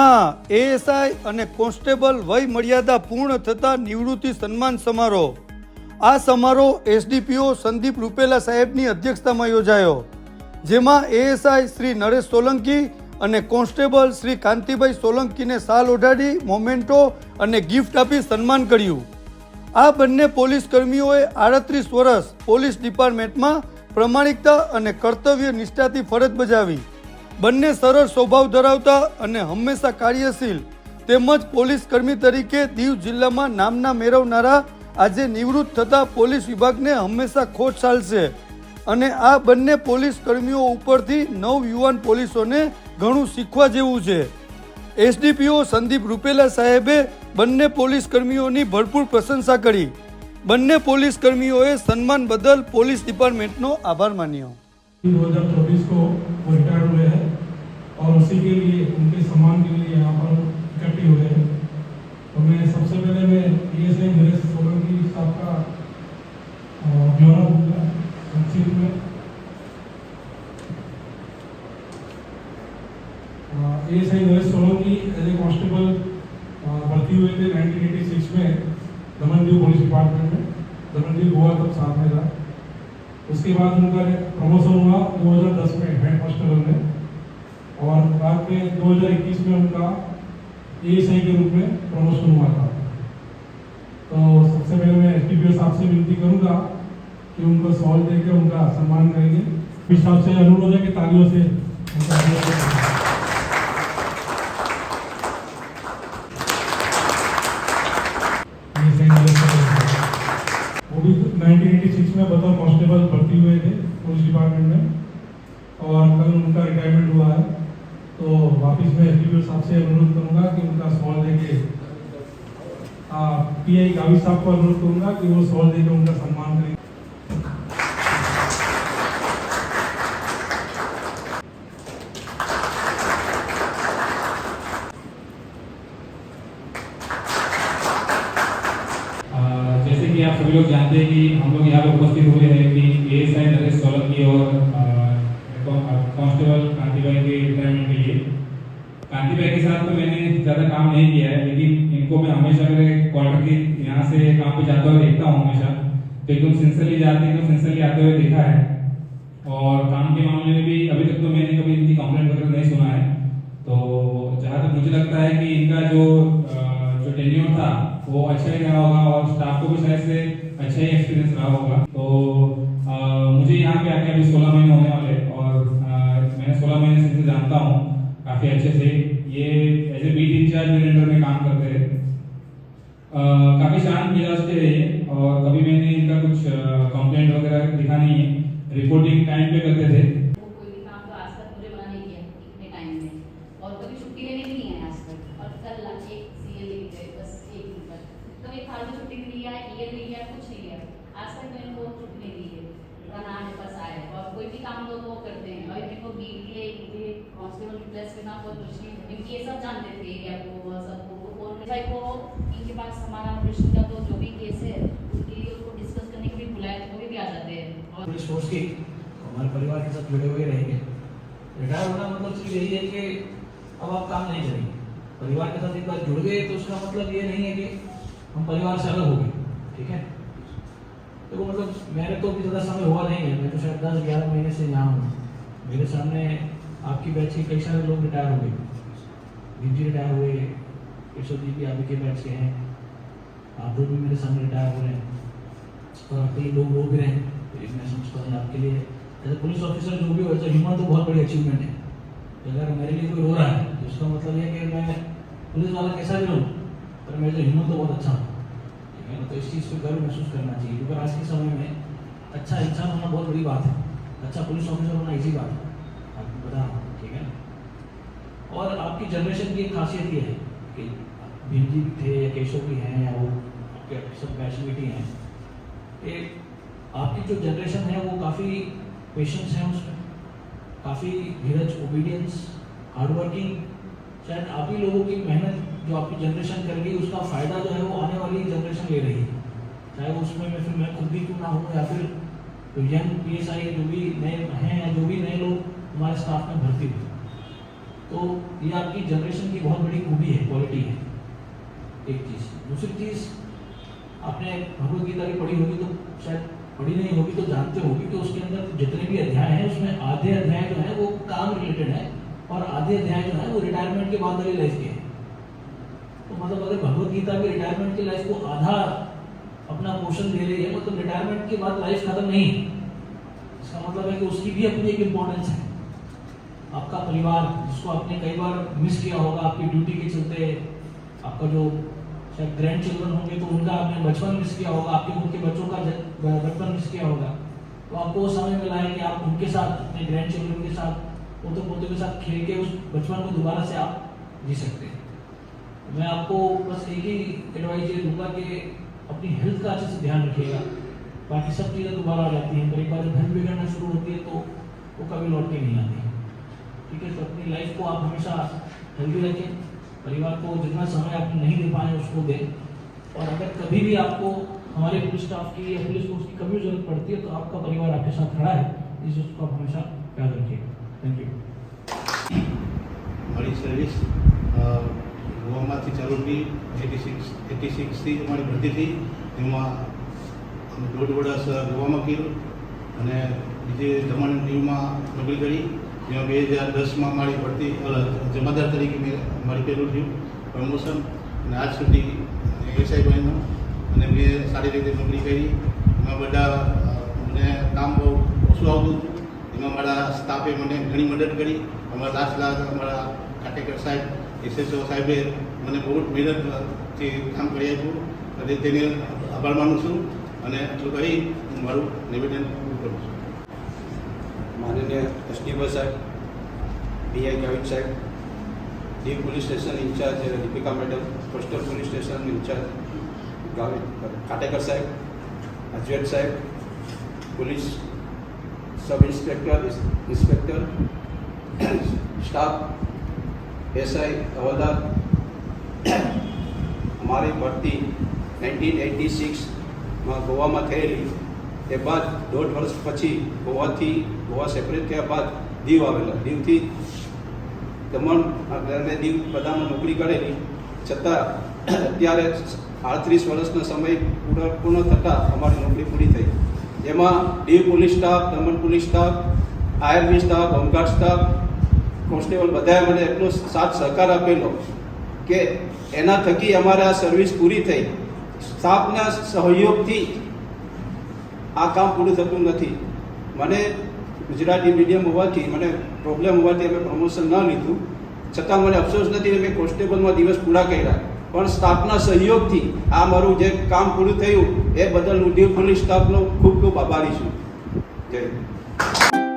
ભરૂચમાં એએસઆઈ અને કોન્સ્ટેબલ વય મર્યાદા પૂર્ણ થતા નિવૃત્તિ સન્માન સમારોહ. આ સમારોહ એસડીપીઓ સંદીપ રૂપેલા સાહેબની અધ્યક્ષતામાં યોજાયો, જેમાં એએસઆઈ શ્રી નરેશ સોલંકી અને કોન્સ્ટેબલ શ્રી કાંતિભાઈ સોલંકીને શાલ ઓઢાડી મોમેન્ટો અને ગિફ્ટ આપી સન્માન કર્યું. આ બંને પોલીસ કર્મીઓએ 38 વર્ષ પોલીસ ડિપાર્ટમેન્ટમાં પ્રમાણિકતા અને કર્તવ્ય નિષ્ઠાથી ફરજ બજાવી. બંને સરળ સ્વભાવ ધરાવતા અને હંમેશા કાર્યશીલ તેમજ પોલીસ કર્મી તરીકે દીવ જિલ્લામાં નામના મેળવનારા આજે નિવૃત્ત થતા પોલીસ વિભાગને હંમેશા ખોટ ચાલશે અને આ બંને પોલીસ કર્મીઓ ઉપરથી નવયુવાન પોલીસોને ઘણું શીખવા જેવું છે. એસડીપીઓ સંદીપ રૂપેલા સાહેબે બંને પોલીસ કર્મીઓની ભરપૂર પ્રશંસા કરી. બંને પોલીસ કર્મીઓએ સન્માન બદલ પોલીસ ડિપાર્ટમેન્ટનો આભાર मान्યો. 2024 को वो रिटायर हुए हैं और उसी के लिए उनके सम्मान के लिए यहाँ पर इकट्ठे हुए हैं. तो मैं सबसे पहले मैं एएसआई नरेश सोलंकी साहब का ब्यौरा दूंगा संक्षिप्त में. ASI Naresh Solanki as a constable भर्ती हुए थे 1986 में दमनदीव पुलिस डिपार्टमेंट में. दमनदीव गोवा तब साथ में था. उसके बाद उनका प्रमोशन हुआ 2010 में हेड कांस्टेबल में और बाद में 2021 में उनका एएसआई के रूप में प्रमोशन हुआ था. तो सबसे पहले मैं एसडीपीओ साहब से विनती करूंगा कि उनको सवाल देकर उनका सम्मान करेंगे. इस साहब से अनुरोध है कि तालियों से वो भी 1986 में बतौर कांस्टेबल भर्ती हुए थे पुलिस डिपार्टमेंट में और कल उनका रिटायरमेंट हुआ है. तो वापस मैं एसडीपीओ साहब से अनुरोध करूंगा कि उनका सवाल देके पीआई गावी साहब को अनुरोध करूंगा कि वो सवाल देकर उनका सम्मान करें. जैसे कि आप सभी लोग जानते हैं कि हम लोग यहाँ पे उपस्थित हुए हैं कि एएसआई नरेश सोलंकी और कांस्टेबल कांतिभाई के रिटायरमेंट के लिए. कांतिभाई के साथ तो मैंने ज़्यादा काम नहीं किया है, लेकिन इनको मैं हमेशा मेरे क्वार्टर की यहाँ से काम पे जाते हुए देखता हूँ हमेशा. तो एकदम सिंसियरली जाते हैं, एकदम सिंसियरली आते हुए देखा है. और काम के मामले में भी अभी तक तो मैंने कभी इनकी कंप्लेंट वगैरह नहीं सुना है. तो जहाँ तक मुझे लगता है कि इनका जो टेन्योर था वो अच्छा ही रहा होगा और स्टाफ को भी शायद से अच्छा ही एक्सपीरियंस रहा होगा. तो मुझे यहाँ पे आके अभी 16 महीने होने वाले और मैं 16 महीने से जानता हूँ काफ़ी अच्छे से. ये एज ए बीट इंचार्ज मेरे अंडर में काम करते हैं. काफ़ी शांत मिजाज के रहे और कभी मैंने इनका कुछ कंप्लेंट वगैरह दिखा नहीं है. रिपोर्टिंग टाइम पे करते थे. कोई भी काम तो आज तक मुझे मना नहीं किया इतने टाइम में और कभी छुट्टी लेने भी नहीं आए आज तक. और कल एक सीएल लेके गए बस एक दिन पर. कभी फालतू छुट्टी भी लिया है, ईयर भी लिया, कुछ नहीं लिया. आज तक मैंने वो छुट्टी नहीं ली है. ना मेरे पास आए और कोई भी काम तो वो करते हैं. और मेरे को बीट के मुझे कांस्टेबल रिप्लेस करना बहुत मुश्किल है क्योंकि ये सब जानते थे एरिया को सबको. और भाई को इनके पास हमारा प्रश्न का तो जो भी केस है उनके लिए उसको डिस्कस करने के लिए बुलाया तो वो भी आ जाते हैं. और पुलिस फोर्स की हमारे परिवार के साथ जुड़े हुए रहेंगे. रिटायर होना मतलब सिर्फ यही है कि अब आप काम नहीं करेंगे. परिवार के साथ एक बार जुड़ गए तो उसका मतलब ये नहीं है कि हम परिवार से अलग हो गए. ठीक है, तो वो मतलब मेरे तो भी ज़्यादा समय हुआ नहीं है. मैं तो शायद 10-11 महीने से यहाँ हूँ. मेरे सामने आपकी बैच के कई सारे लोग रिटायर हो गए. दीप जी रिटायर हुए, केशव जी भी आपके बैच के हैं, आप लोग भी मेरे सामने रिटायर हो रहे हैं और कई लोग रो भी रहे हैं. मैं समझता हूँ आपके लिए एज ए पुलिस ऑफिसर जो भी हो एज ए ह्यूमन तो बहुत बड़ी अचीवमेंट है. अगर मेरे लिए कोई रो रहा है तो उसका मतलब ये है कि मैं पुलिस वाला कैसा भी रहूँ पर मैं एज ए ह्यूमन तो बहुत अच्छा हूँ. ठीक है, तो इस चीज़ को गर्व महसूस करना चाहिए क्योंकि आज के समय में अच्छा इंसान होना बहुत बड़ी बात है. अच्छा पुलिस ऑफिसर होना ईजी बात है, आपको पता है. ठीक है, और आपकी जनरेशन की एक खासियत ये है कि भीम जी भी थे या केशव भी हैं या वो आपके सब बैचमेट ही हैं कि आपकी जो जनरेशन है वो काफ़ी पेशेंस है, उसमें काफ़ी धीरज, ओबीडियंस, हार्डवर्किंग. शायद आप ही लोगों की मेहनत जो आपकी जनरेशन कर रही है उसका फ़ायदा जो है वो आने वाली जनरेशन ले रही है. चाहे उसमें मैं खुद भी क्यों ना हूँ या फिर तो यंग पीएसआई जो भी नए हैं या जो भी नए लोग हमारे स्टाफ में भर्ती हुए. तो ये आपकी जनरेशन की बहुत बड़ी खूबी है, क्वालिटी है, एक चीज़। दूसरी चीज़, आपने भगवद गीता की पढ़ी होगी, तो शायद पढ़ी नहीं होगी तो जानते होगी कि उसके अंदर जितने भी अध्याय हैं उसमें आधे अध्याय जो है वो काम रिलेटेड है और आधे अध्याय जो है वो रिटायरमेंट के बाद वाली लाइफ के हैं। तो मतलब अगर भगवद गीता की रिटायरमेंट की लाइफ को आधा अपना पोर्शन दे रही है, मतलब रिटायरमेंट के बाद लाइफ खत्म नहीं, इसका मतलब है कि उसकी भी अपनी एक इम्पोर्टेंस है। आपका परिवार जिसको आपने कई बार मिस किया होगा आपकी ड्यूटी के चलते, आपका जो शायद ग्रैंड चिल्ड्रन होंगे तो उनका आपने बचपन मिस किया होगा, आपके खुद के बच्चों का बचपन मिस किया होगा, तो आपको वो समय मिला है कि आप उनके साथ, अपने ग्रैंड चिल्ड्रन के साथ, पोते पोते के साथ खेल के उस बचपन को दोबारा से आप जी सकते हैं। मैं आपको बस एक ही एडवाइस ये दूंगा कि अपनी हेल्थ का अच्छे से ध्यान रखिएगा, बाकी सब चीज़ें दोबारा आ जाती हैं, पर एक बार जब हेल्थ बिगड़ना शुरू होती है तो वो कभी लौट के नहीं आती। ठीक है, तो अपनी लाइफ को आप हमेशा हेल्दी रखें, परिवार को जितना समय आप नहीं दे पाए उसको दें, और अगर कभी भी आपको हमारे पुलिस स्टाफ की या पुलिस फोर्स की कभी जरूरत पड़ती है तो आपका परिवार आपके साथ खड़ा है, इस चीज़ को आप हमेशा याद रखिएगा। Thank you. મારી સર્વિસ ગોવામાંથી ચાલુ થઈ 86થી અમારી ભરતી થઈ, એમાં અમે 1.5 વર્ષ ગોવામાં કર્યું અને બીજે દમણ દીવમાં નોકરી કરી, જેમાં 2010માં મારી ભરતી જમાદાર તરીકે મેં મારી પહેલું થયું પ્રમોશન, અને આજ સુધી એસઆઈ બન્યો અને મેં સારી રીતે નોકરી કરી। એમાં બધા મને કામ બહુ ઓછું આવતું હતું, એમાં મારા સ્ટાફે મને ઘણી મદદ કરી। અમારા લાસ્ટ અમારા કાટેકર સાહેબ, એસએસઓ સાહેબે મને બહુ મહેનતથી કામ કરી આપ્યું, અને તેને આભાર માનું છું અને એટલું કહી હું મારું નિવેદન પૂરું કરું છું। माननीय एसडीओ साहब, पीआई गावित साहब, Diu police station in charge Deepika madam, coastal police station in charge Gavit Katekar साहब, अजय साहब, police sub inspector, staff, SI, हवलदार, हमारी भर्ती 1986 में गोवा में थयेली, તે બાદ 1.5 વર્ષ પછી ગોવા સેપરેટ થયા બાદ દીવ આવેલા, દીવથી દમણ અને દીવ બધામાં નોકરી કરેલી, છતાં અત્યારે 38 વર્ષનો સમય પૂર્ણ થતાં અમારી નોકરી પૂરી થઈ, જેમાં Diu police staff, Daman police staff, IRB staff, home guard staff, constable બધાએ મને એટલો સાથ સહકાર આપેલો કે એના થકી અમારે આ સર્વિસ પૂરી થઈ। સ્ટાફના સહયોગથી આ કામ પૂરું થતું નથી। મને ગુજરાતી મીડિયમ હોવાથી મને પ્રોબ્લેમ હોવાથી અમે પ્રમોશન ન લીધું, છતાં મને અફસોસ નથી, મેં કોન્સ્ટેબલમાં દિવસ પૂરા કર્યા, પણ સ્ટાફના સહયોગથી આ મારું જે કામ પૂરું થયું એ બદલ હું દીવ પોલીસ સ્ટાફનો ખૂબ ખૂબ આભારી છું। જય હિન્દ।